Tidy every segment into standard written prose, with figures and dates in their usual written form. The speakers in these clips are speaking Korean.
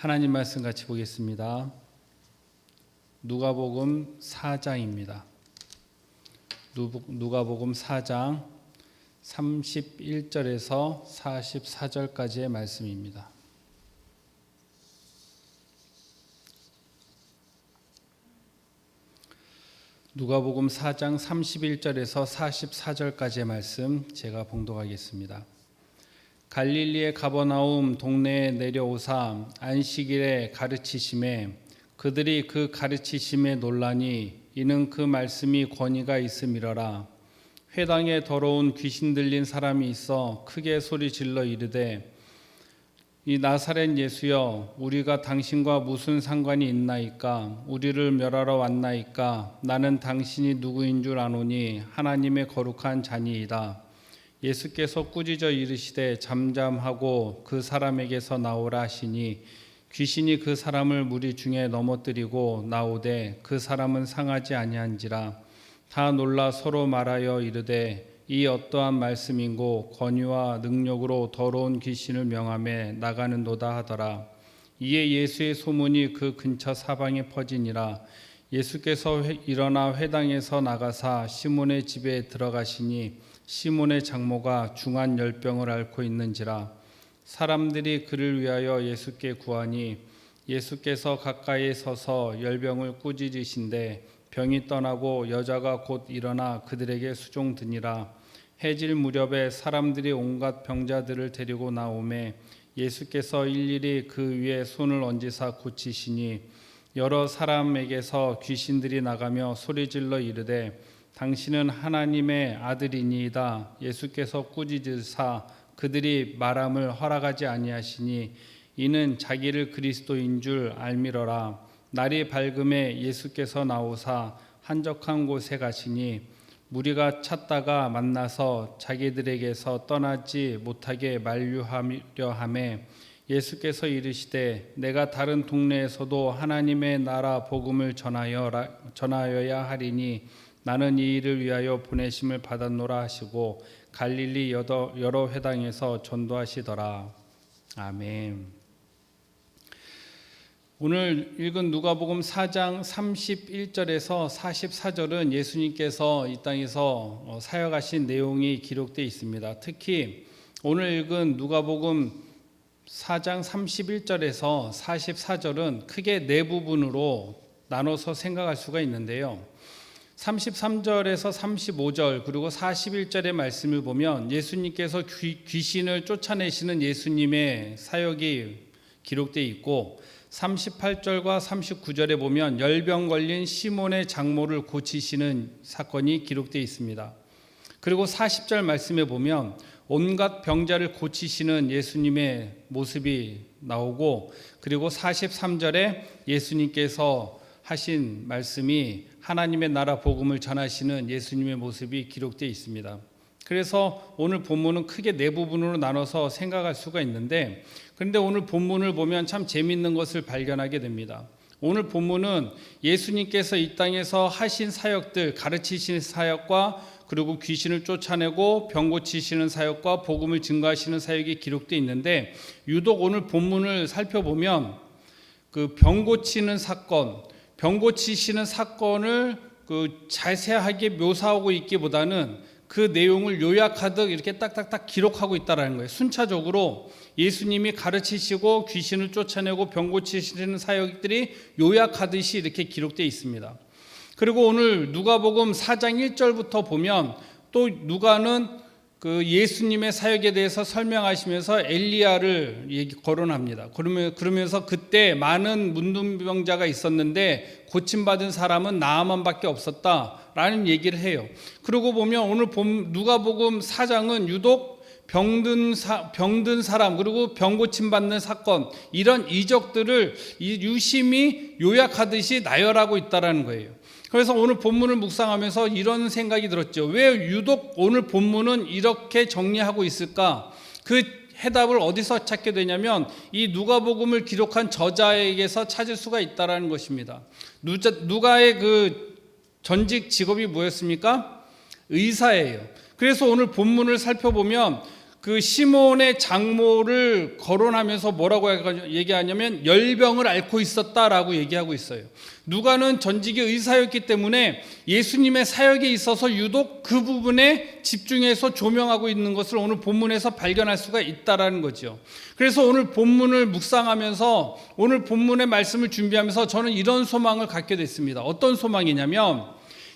하나님 말씀 같이 보겠습니다. 누가복음 4장입니다. 누가복음 4장 31절에서 44절까지의 말씀입니다. 누가복음 4장 31절에서 44절까지의 말씀 제가 봉독하겠습니다. 갈릴리의 가버나움 동네에 내려오사 안식일에 가르치심에 그들이 그 가르치심에 놀라니 이는 그 말씀이 권위가 있음이러라. 회당에 더러운 귀신 들린 사람이 있어 크게 소리질러 이르되 이 나사렛 예수여, 우리가 당신과 무슨 상관이 있나이까? 우리를 멸하러 왔나이까? 나는 당신이 누구인 줄 아노니 하나님의 거룩한 자니이다. 예수께서 꾸짖어 이르시되 잠잠하고 그 사람에게서 나오라 하시니 귀신이 그 사람을 무리 중에 넘어뜨리고 나오되 그 사람은 상하지 아니한지라. 다 놀라 서로 말하여 이르되 이 어떠한 말씀인고 권위와 능력으로 더러운 귀신을 명하며 나가는도다 하더라. 이에 예수의 소문이 그 근처 사방에 퍼지니라. 예수께서 일어나 회당에서 나가사 시몬의 집에 들어가시니 시몬의 장모가 중한 열병을 앓고 있는지라. 사람들이 그를 위하여 예수께 구하니 예수께서 가까이 서서 열병을 꾸짖으신데 병이 떠나고 여자가 곧 일어나 그들에게 수종드니라. 해질 무렵에 사람들이 온갖 병자들을 데리고 나오매 예수께서 일일이 그 위에 손을 얹으사 고치시니 여러 사람에게서 귀신들이 나가며 소리질러 이르되 당신은 하나님의 아들이니이다. 예수께서 꾸짖으사 그들이 말함을 허락하지 아니하시니 이는 자기를 그리스도인 줄 알미러라. 날이 밝음에 예수께서 나오사 한적한 곳에 가시니 무리가 찾다가 만나서 자기들에게서 떠나지 못하게 만류하려 하매 예수께서 이르시되 내가 다른 동네에서도 하나님의 나라 복음을 전하여야 하리니 나는 이 일을 위하여 보내심을 받았노라 하시고 갈릴리 여러 회당에서 전도하시더라. 아멘. 오늘 읽은 누가복음 4장 31절에서 44절은 예수님께서 이 땅에서 사역하신 내용이 기록되어 있습니다. 특히 오늘 읽은 누가복음 4장 31절에서 44절은 크게 네 부분으로 나눠서 생각할 수가 있는데요. 33절에서 35절 그리고 41절의 말씀을 보면 예수님께서 귀신을 쫓아내시는 예수님의 사역이 기록되어 있고 38절과 39절에 보면 열병 걸린 시몬의 장모를 고치시는 사건이 기록되어 있습니다. 그리고 40절 말씀에 보면 온갖 병자를 고치시는 예수님의 모습이 나오고 그리고 43절에 예수님께서 하신 말씀이 하나님의 나라 복음을 전하시는 예수님의 모습이 기록되어 있습니다. 그래서 오늘 본문은 크게 네 부분으로 나눠서 생각할 수가 있는데 그런데 오늘 본문을 보면 참 재미있는 것을 발견하게 됩니다. 오늘 본문은 예수님께서 이 땅에서 하신 사역들, 가르치시는 사역과 그리고 귀신을 쫓아내고 병 고치시는 사역과 복음을 증거하시는 사역이 기록되어 있는데 유독 오늘 본문을 살펴보면 그 병 고치는 사건, 병 고치시는 사건을 자세하게 묘사하고 있기보다는 그 내용을 요약하듯 이렇게 딱딱딱 기록하고 있다는 거예요. 순차적으로 예수님이 가르치시고 귀신을 쫓아내고 병 고치시는 사역들이 요약하듯이 이렇게 기록되어 있습니다. 그리고 오늘 누가복음 4장 1절부터 보면 또 누가는 그 예수님의 사역에 대해서 설명하시면서 엘리야를 거론합니다. 그러면서 그때 많은 문둥병자가 있었는데 고침받은 사람은 나아만밖에 없었다라는 얘기를 해요. 그러고 보면 오늘 누가복음 4장은 유독 병든 사람 그리고 병 고침받는 사건 이런 이적들을 유심히 요약하듯이 나열하고 있다는 거예요. 그래서 오늘 본문을 묵상하면서 이런 생각이 들었죠. 왜 유독 오늘 본문은 이렇게 정리하고 있을까? 그 해답을 어디서 찾게 되냐면 이 누가복음을 기록한 저자에게서 찾을 수가 있다는 것입니다. 누가의 그 전직 직업이 뭐였습니까? 의사예요. 그래서 오늘 본문을 살펴보면 그 시몬의 장모를 거론하면서 뭐라고 얘기하냐면 열병을 앓고 있었다라고 얘기하고 있어요. 누가는 전직의 의사였기 때문에 예수님의 사역에 있어서 유독 그 부분에 집중해서 조명하고 있는 것을 오늘 본문에서 발견할 수가 있다라는 거죠. 그래서 오늘 본문을 묵상하면서 오늘 본문의 말씀을 준비하면서 저는 이런 소망을 갖게 됐습니다. 어떤 소망이냐면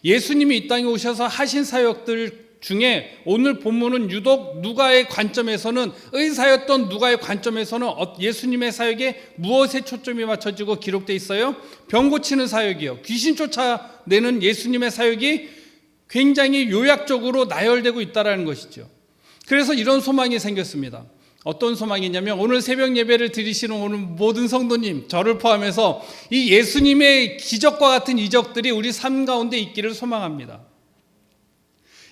예수님이 이 땅에 오셔서 하신 사역들 중에 오늘 본문은 유독 누가의 관점에서는, 의사였던 누가의 관점에서는 예수님의 사역에 무엇에 초점이 맞춰지고 기록되어 있어요? 병 고치는 사역이요, 귀신 쫓아내는 예수님의 사역이 굉장히 요약적으로 나열되고 있다는 것이죠. 그래서 이런 소망이 생겼습니다. 어떤 소망이냐면 오늘 새벽 예배를 드리시는 오늘 모든 성도님, 저를 포함해서 이 예수님의 기적과 같은 이적들이 우리 삶 가운데 있기를 소망합니다.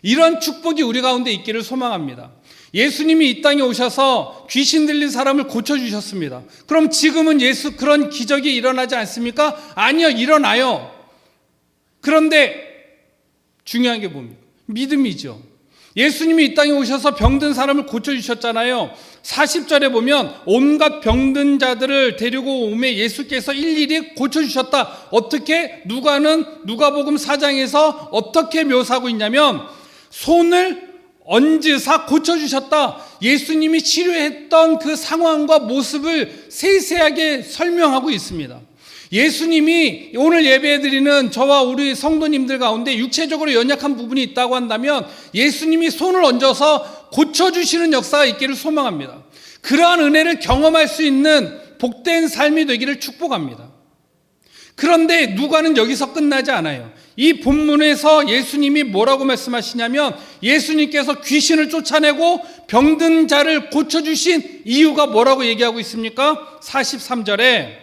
이런 축복이 우리 가운데 있기를 소망합니다. 예수님이 이 땅에 오셔서 귀신 들린 사람을 고쳐주셨습니다. 그럼 지금은 그런 기적이 일어나지 않습니까? 아니요, 일어나요. 그런데 중요한 게 뭡니까? 믿음이죠. 예수님이 이 땅에 오셔서 병든 사람을 고쳐주셨잖아요. 40절에 보면 온갖 병든 자들을 데리고 오매 예수께서 일일이 고쳐주셨다. 어떻게? 누가복음 4장에서 어떻게 묘사하고 있냐면 손을 얹으사 고쳐주셨다. 예수님이 치료했던 그 상황과 모습을 세세하게 설명하고 있습니다. 예수님이 오늘 예배드리는 저와 우리 성도님들 가운데 육체적으로 연약한 부분이 있다고 한다면 예수님이 손을 얹어서 고쳐주시는 역사가 있기를 소망합니다. 그러한 은혜를 경험할 수 있는 복된 삶이 되기를 축복합니다. 그런데 누가는 여기서 끝나지 않아요. 이 본문에서 예수님이 뭐라고 말씀하시냐면 예수님께서 귀신을 쫓아내고 병든 자를 고쳐주신 이유가 뭐라고 얘기하고 있습니까? 43절에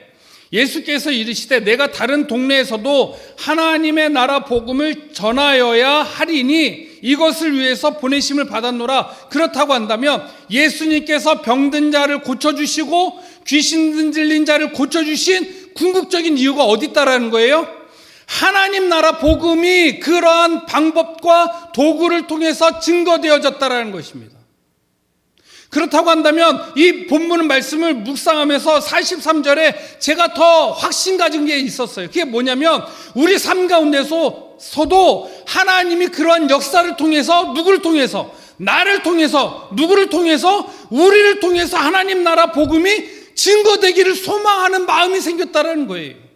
예수께서 이르시되 내가 다른 동네에서도 하나님의 나라 복음을 전하여야 하리니 이것을 위해서 보내심을 받았노라. 그렇다고 한다면 예수님께서 병든 자를 고쳐주시고 귀신 들린 자를 고쳐주신 궁극적인 이유가 어디 있다라는 거예요? 하나님 나라 복음이 그러한 방법과 도구를 통해서 증거되어졌다라는 것입니다. 그렇다고 한다면 이 본문 말씀을 묵상하면서 43절에 제가 더 확신 가진 게 있었어요. 그게 뭐냐면 우리 삶 가운데서도 하나님이 그러한 역사를 통해서 누구를 통해서? 나를 통해서, 누구를 통해서? 우리를 통해서 하나님 나라 복음이 증거되기를 소망하는 마음이 생겼다는 거예요.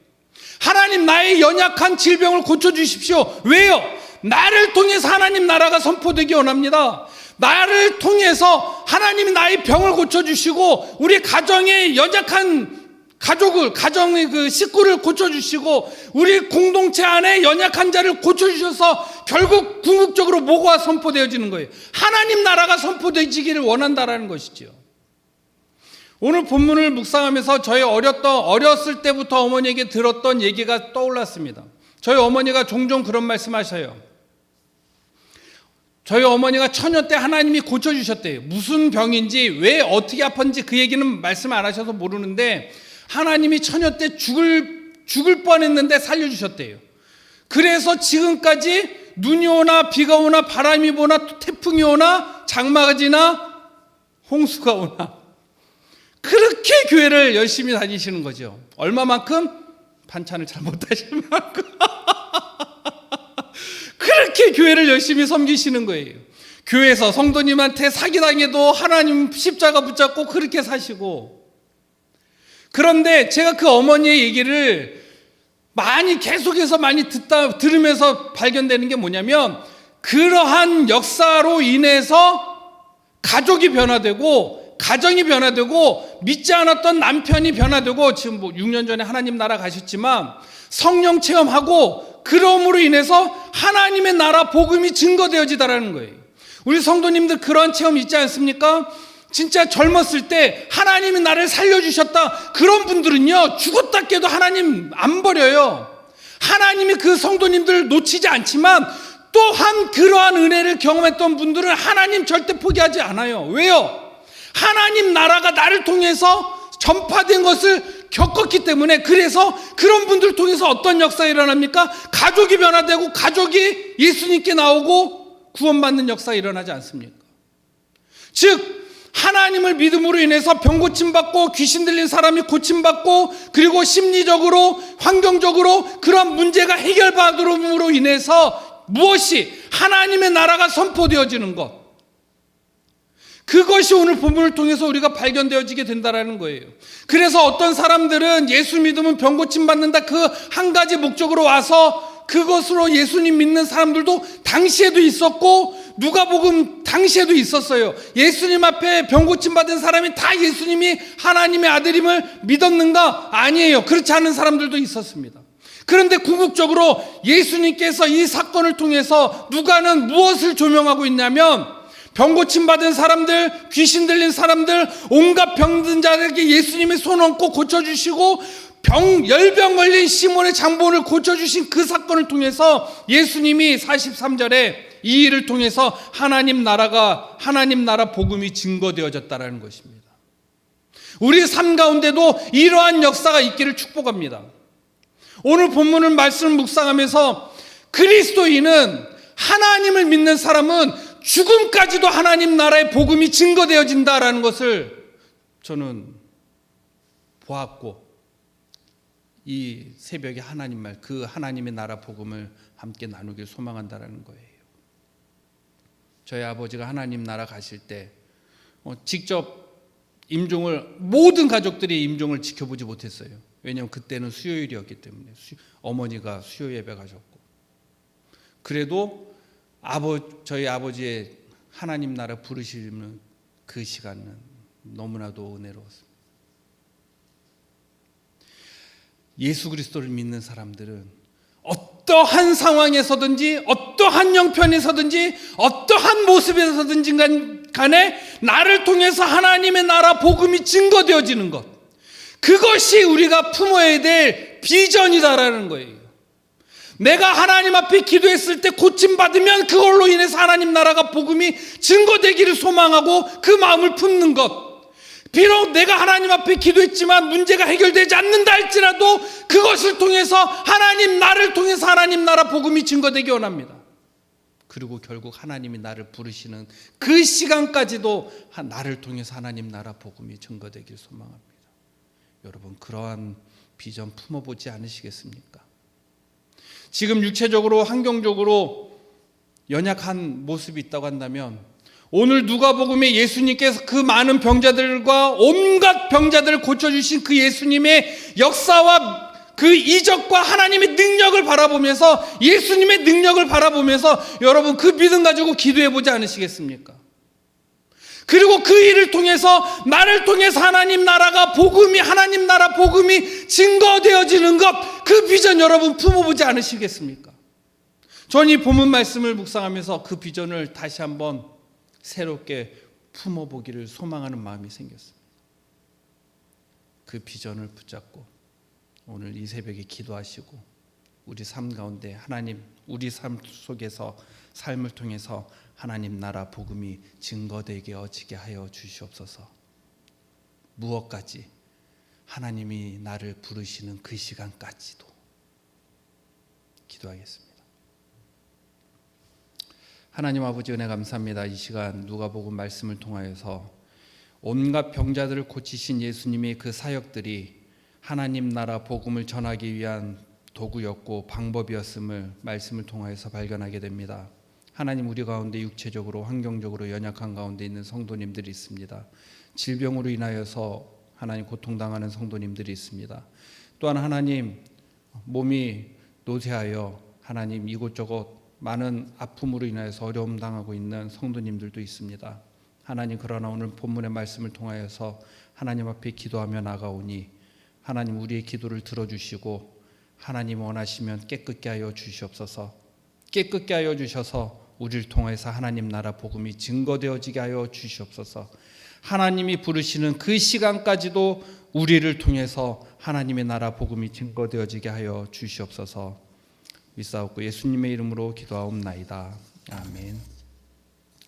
하나님 나의 연약한 질병을 고쳐주십시오. 왜요? 나를 통해서 하나님 나라가 선포되기 원합니다. 나를 통해서 하나님이 나의 병을 고쳐주시고 우리 가정의 연약한 가정의 그 식구를 고쳐주시고 우리 공동체 안에 연약한 자를 고쳐주셔서 결국 궁극적으로 뭐가 선포되어지는 거예요? 하나님 나라가 선포되기를 원한다라는 것이죠. 오늘 본문을 묵상하면서 저희 어렸을 때부터 어머니에게 들었던 얘기가 떠올랐습니다. 저희 어머니가 종종 그런 말씀하셔요. 저희 어머니가 처녀 때 하나님이 고쳐주셨대요. 무슨 병인지 왜 어떻게 아팠는지 그 얘기는 말씀 안 하셔서 모르는데 하나님이 처녀 때 죽을 뻔했는데 살려주셨대요. 그래서 지금까지 눈이 오나 비가 오나 바람이 부나 태풍이 오나 장마가 지나 홍수가 오나 그렇게 교회를 열심히 다니시는 거죠. 얼마만큼? 반찬을 잘 못하시는 만큼 그렇게 교회를 열심히 섬기시는 거예요. 교회에서 성도님한테 사기당해도 하나님 십자가 붙잡고 그렇게 사시고. 그런데 제가 그 어머니의 얘기를 계속해서 많이 들으면서 발견되는 게 뭐냐면 그러한 역사로 인해서 가족이 변화되고 가정이 변화되고 믿지 않았던 남편이 변화되고 지금 6년 전에 하나님 나라 가셨지만 성령 체험하고 그럼으로 인해서 하나님의 나라 복음이 증거되어지다라는 거예요. 우리 성도님들 그런 체험 있지 않습니까? 진짜 젊었을 때 하나님이 나를 살려주셨다. 그런 분들은요 죽었다 깨도 하나님 안 버려요. 하나님이 그 성도님들을 놓치지 않지만 또한 그러한 은혜를 경험했던 분들은 하나님 절대 포기하지 않아요. 왜요? 하나님 나라가 나를 통해서 전파된 것을 겪었기 때문에. 그래서 그런 분들을 통해서 어떤 역사가 일어납니까? 가족이 변화되고 가족이 예수님께 나오고 구원받는 역사가 일어나지 않습니까? 즉 하나님을 믿음으로 인해서 병 고침받고 귀신 들린 사람이 고침받고 그리고 심리적으로 환경적으로 그런 문제가 해결받음으로 인해서 무엇이 하나님의 나라가 선포되어지는 것, 그것이 오늘 본문을 통해서 우리가 발견되어지게 된다는 거예요. 그래서 어떤 사람들은 예수 믿으면 병 고침받는다 그 한 가지 목적으로 와서 그것으로 예수님 믿는 사람들도 당시에도 있었고 누가복음 당시에도 있었어요. 예수님 앞에 병 고침받은 사람이 다 예수님이 하나님의 아들임을 믿었는가? 아니에요. 그렇지 않은 사람들도 있었습니다. 그런데 궁극적으로 예수님께서 이 사건을 통해서 누가는 무엇을 조명하고 있냐면 병 고침받은 사람들, 귀신 들린 사람들, 온갖 병든 자들에게 예수님의 손 얹고 고쳐주시고 열병 걸린 시몬의 장본을 고쳐주신 그 사건을 통해서 예수님이 43절에 이 일을 통해서 하나님 나라 복음이 증거되어졌다는 것입니다. 우리 삶 가운데도 이러한 역사가 있기를 축복합니다. 오늘 본문을 말씀을 묵상하면서 그리스도인은, 하나님을 믿는 사람은 죽음까지도 하나님 나라의 복음이 증거되어진다라는 것을 저는 보았고, 이 새벽에 하나님 말, 그 하나님의 나라 복음을 함께 나누길 소망한다라는 거예요. 저희 아버지가 하나님 나라 가실 때 직접 임종을, 모든 가족들이 임종을 지켜보지 못했어요. 왜냐하면 그때는 수요일이었기 때문에 어머니가 수요 예배 가셨고, 그래도 저희 아버지의 하나님 나라 부르시는 그 시간은 너무나도 은혜로웠습니다. 예수 그리스도를 믿는 사람들은 어떠한 상황에서든지 어떠한 형편에서든지 어떠한 모습에서든지 간에 나를 통해서 하나님의 나라 복음이 증거되어지는 것, 그것이 우리가 품어야 될 비전이다라는 거예요. 내가 하나님 앞에 기도했을 때 고침받으면 그걸로 인해서 하나님 나라가 복음이 증거되기를 소망하고 그 마음을 품는 것, 비록 내가 하나님 앞에 기도했지만 문제가 해결되지 않는다 할지라도 그것을 통해서 나를 통해서 하나님 나라 복음이 증거되기 원합니다. 그리고 결국 하나님이 나를 부르시는 그 시간까지도 나를 통해서 하나님 나라 복음이 증거되길 소망합니다. 여러분, 그러한 비전 품어보지 않으시겠습니까? 지금 육체적으로 환경적으로 연약한 모습이 있다고 한다면 오늘 누가복음에 예수님께서 그 많은 병자들과 온갖 병자들을 고쳐주신 그 예수님의 역사와 그 이적과 하나님의 능력을 바라보면서, 예수님의 능력을 바라보면서 여러분 그 믿음 가지고 기도해보지 않으시겠습니까? 그리고 그 일을 통해서 나를 통해서 하나님 나라 복음이 증거되어지는 것, 그 비전 여러분 품어보지 않으시겠습니까? 저는 이 본문 말씀을 묵상하면서 그 비전을 다시 한번 새롭게 품어보기를 소망하는 마음이 생겼습니다. 그 비전을 붙잡고 오늘 이 새벽에 기도하시고 우리 삶 가운데 우리 삶 속에서 삶을 통해서 하나님 나라 복음이 증거되어지게 하여 주시옵소서. 무엇까지? 하나님이 나를 부르시는 그 시간까지도. 기도하겠습니다. 하나님 아버지, 은혜 감사합니다. 이 시간 누가복음 말씀을 통하여서 온갖 병자들을 고치신 예수님의 그 사역들이 하나님 나라 복음을 전하기 위한 도구였고 방법이었음을 말씀을 통하여서 발견하게 됩니다. 하나님, 우리 가운데 육체적으로 환경적으로 연약한 가운데 있는 성도님들이 있습니다. 질병으로 인하여서 하나님 고통당하는 성도님들이 있습니다. 또한 하나님, 몸이 노쇠하여 하나님 이곳저곳 많은 아픔으로 인하여서 어려움 당하고 있는 성도님들도 있습니다. 하나님, 그러나 오늘 본문의 말씀을 통하여서 하나님 앞에 기도하며 나가오니 하나님 우리의 기도를 들어주시고 하나님 원하시면 깨끗게 하여 주시옵소서. 깨끗게 하여 주셔서 우리를 통해서 하나님 나라 복음이 증거되어지게 하여 주시옵소서. 하나님이 부르시는 그 시간까지도 우리를 통해서 하나님의 나라 복음이 증거되어지게 하여 주시옵소서. 믿사옵고 예수님의 이름으로 기도하옵나이다. 아멘.